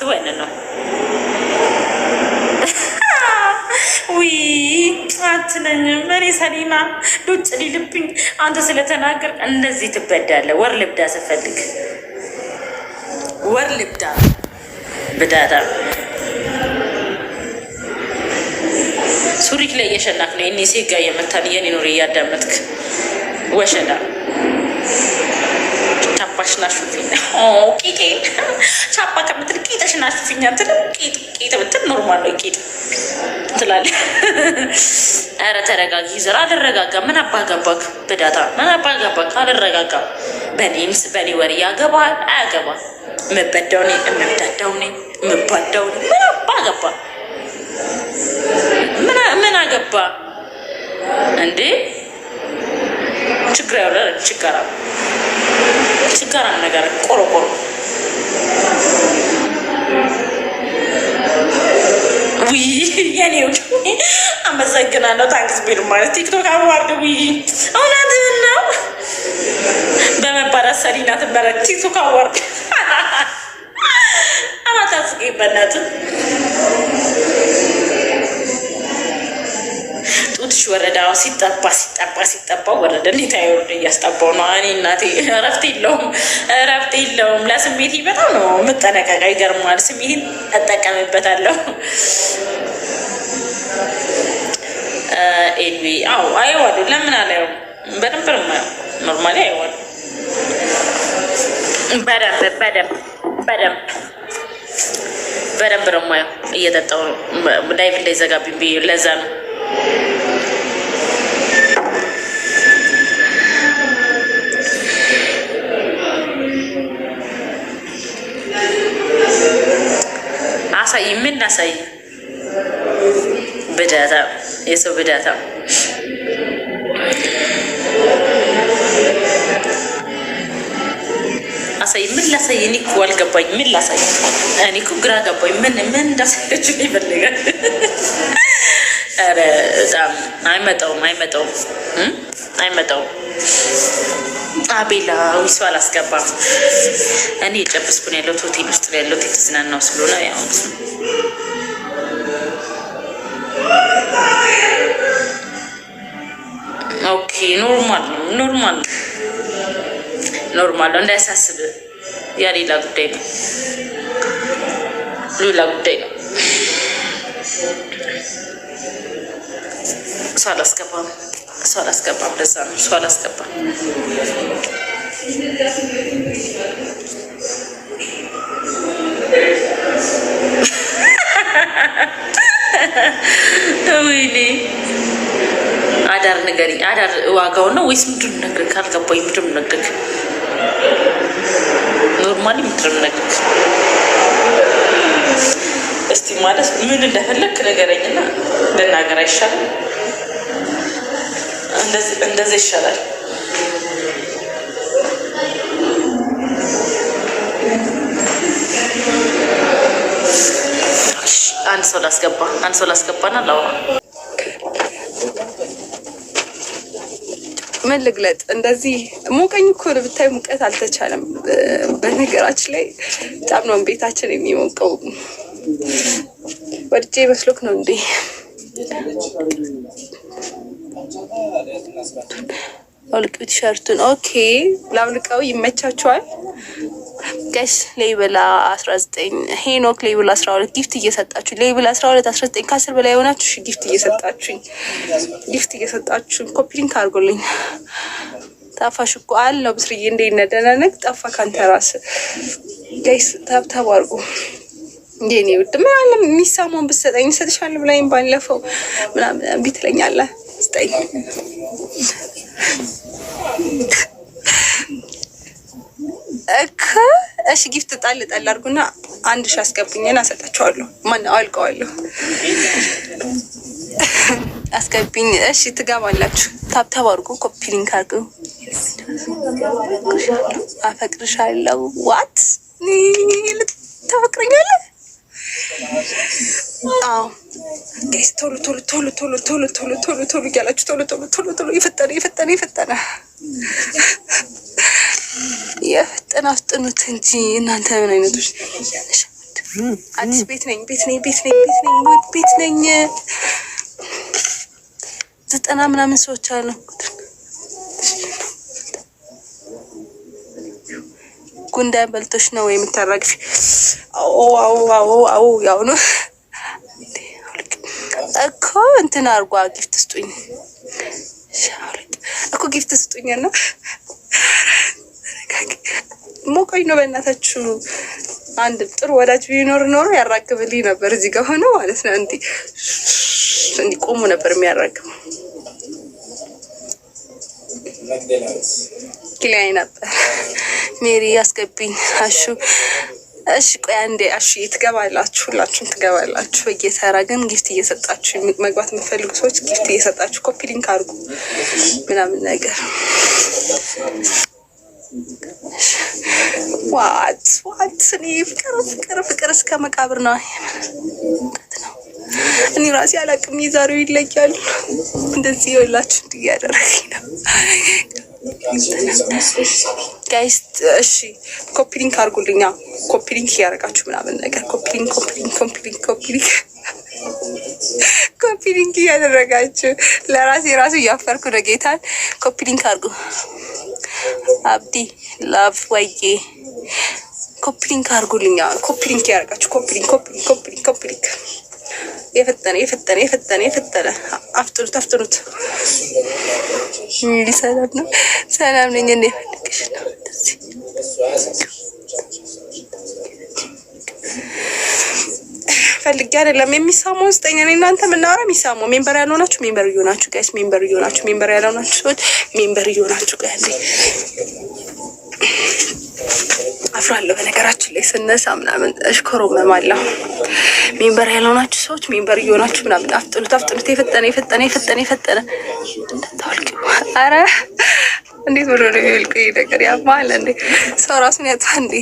ወይን ነው ውይ አትለኝም። እኔ ሰሊማ ዱጭ ሊልብኝ አንተ ስለተናገር እንደዚህ ትበዳለህ። ወር ልብዳ ስፈልግ ወር ልብዳ ብዳዳ ሱሪክ ላይ እየሸናክ ነው። እኔ ሴጋ እየመታን የኔ ኑሮ እያዳመጥክ ወሸዳ ሻፓሽናሹፊኛ ቂጤ ቻፓ ከምትል ቂጠሽናሹፊኛ ትል ቂጥ ብትል ኖርማል ነው። ቂጥ ትላለህ። ኧረ ተረጋጊ። ዘር አልረጋጋ። ምን አባገባክ? ብዳታ ምን አባገባክ? አልረጋጋ። በኔምስ በኔ ወሬ ያገባል አያገባ የምበዳው እኔ የምብዳዳው እኔ የምባዳው እኔ ምን አባገባ? ምን አገባ እንዴ? ችግር ያወራ ችጋራም ነገር ቆሮቆሮ ውይ የኔው አመሰግናለሁ። ታንክስ ቤሉ ማለት ቲክቶክ አዋርድ ውይ እውነትህን ነው በመባላት ሰሊና ትበረክ ቲክቶክ አዋርድ አማታስገኝ በእናትህ ጡትሽ ወረዳ ሲጠባ ወረደ። እንዴት አይወርድ? እያስጠባው ነው። እኔ እናቴ እረፍት የለውም። ለስሜቴ በጣም ነው የምጠነቀቀ። ይገርማል። ስሜቴን እጠቀምበታለሁ። ኤንቪ አዎ አየዋለሁ። ለምን አላየውም? በደንብ ነው የማየው። ኖርማሊ አየዋለሁ። በደንብ ነው የማየው። እየጠጣሁ ነው። ላይቭ ላይ ዘጋብኝ ብዬ ለዛ ነው። አሳይ ምን አሳይ? ብዳታ የሰው ብዳታ አሳይ ምን ላሳይ? እኔ እኮ አልገባኝ። ምን ላሳይ? እኔ እኮ ግራ ገባኝ። ምን እንዳሳያችሁ ይፈልጋል? ኧረ በጣም አይመጣውም። አቤላ ዊሱ አላስገባም። እኔ የጨበስኩን ያለሁት ሆቴል ውስጥ ነው ያለሁት። የተዝናናው ስለሆነ ያው ኦኬ ኖርማል ነው። እንዳያሳስብ ያ ሌላ ጉዳይ ነው። እሷ አላስገባም። ለዛ ነው እሷ አላስገባም። ወይኔ አዳር ንገሪኝ። አዳር ዋጋው ነው ወይስ ምንድን ነው ነግረህ? ካልገባኝ ምንድን ነው ነግረህ? ኖርማሊ ምንድን ነው ነግረህ? እስቲ ማለት ምን እንደፈለክ ንገረኝና ልናገር አይሻልም? እንደዚህ ይሻላል። አንድ ሰው ላስገባና ላውራ። ምን ልግለጥ? እንደዚህ ሞቀኝ እኮ ነው ብታይ፣ ሙቀት አልተቻለም። በነገራችን ላይ በጣም ነው ቤታችን የሚሞቀው። ወድጄ መስሎክ ነው እንዴ? አውልቂው ቲሸርቱን። ኦኬ ላውልቀው። ይመቻችኋል ጋይስ? ሌብል 19 ሄኖክ ሌብል 12 ጊፍት እየሰጣችሁ ሌብል 12 19 ከ10 በላይ የሆናችሁ ጊፍት እየሰጣችሁ ኮፒ ሊንክ አድርጎልኝ። ጠፋሽ እኮ አለው ብስርዬ። እንዴት ነህ? ደህና ነህ? ጠፋ ካንተ ራስ ጋይስ። ታብታብ አድርጉ። የኔ ውድ ምን አለ የሚሳማውን ብትሰጠኝ እሰጥሻለሁ ብላኝ ባለፈው ምናምን እምቢ ትለኛለህ። ስጠኝ እኮ እሺ። ጊፍት ጣል አድርጉና 1000 አስገብኝና አሰጣችኋለሁ። ማነው አልቀዋለሁ። አስገብኝ። እሺ ትገባላችሁ። ታብታብ አድርጉ። ኮፒ ሊንክ አድርጉ። አፈቅርሻለሁ። ዋት ታፈቅረኛለህ? አዎ ጋይስ ቶሎ እያላችሁ ቶሎ የፈጠነ አፍጥኑት እንጂ እናንተ ምን አይነቶች አዲስ ቤት ነኝ። 90 ምናምን ሰዎች አሉ። ጉንዳን በልቶሽ ነው ወይ የምታራግፊ? አዎ ያው ነው እኮ እንትን አርጓ ጊፍት ስጡኝ እኮ ጊፍት ስጡኝና ሞቆኝ ነው በእናታችሁ። አንድ ጥሩ ወዳጅ ቢኖር ኖሮ ያራግብልኝ ነበር። እዚህ ጋር ሆኖ ማለት ነው እንዲህ ቆሞ ነበር የሚያራግበው። ክሊያይ ነበር። ሜሪ ያስገብኝ አሹ። እሺ ቆይ አንዴ አሹ ትገባላችሁ፣ ሁላችሁም ትገባላችሁ በየተራ ግን ጊፍት እየሰጣችሁ መግባት የምትፈልጉ ሰዎች ጊፍት እየሰጣችሁ ኮፒ ሊንክ አድርጉ ምናምን ነገር። ዋት እኔ ፍቅር እስከ መቃብር ነው። እኔ ራሴ አላቅም። የዛሬው ይለያል። እንደዚህ ይኸውላችሁ እንዲህ እያደረገኝ ነው ጋይስ። እሺ ኮፒ ሊንክ አድርጉልኛ። ኮፒ ሊንክ እያደረጋችሁ ምናምን ነገር ኮፒ ሊንክ እያደረጋችሁ ለራሴ እያፈርኩ ነው። ጌታን ኮፒ ሊንክ አድርጉ። አብዲ ላቭ ወይዬ ኮፒ ሊንክ አድርጉልኛ። ኮፒ ሊንክ እያደረጋችሁ ኮፒ ሊንክ የፈጠነ አፍጥኑት። ሰላም ነው። ሰላም ነኝ። እንደ ፈልግሽ ነው። ፈልጌ አይደለም የሚሳመው ስጠኝ። እኔ እናንተ የምናወራ የሚሳመው ሜምበር ያልሆናችሁ ሜምበር እየሆናችሁ ጋይስ፣ ሜምበር ያልሆናችሁ ሰዎች ሜምበር እየሆናችሁ ጋይስ። አፍራለሁ በነገራችን ላይ ስነሳ ምናምን እሽኮረመማለሁ። ሜምበር ያልሆናችሁ ሰዎች ሜምበር እየሆናችሁ ምናምን አፍጥኑት። የፈጠነ እንደታወልቂ። አረ እንዴት ብሎ ነው የሚልቁ ነገር ያማል እንዴ! ሰው ራሱን ያጣ እንዴ!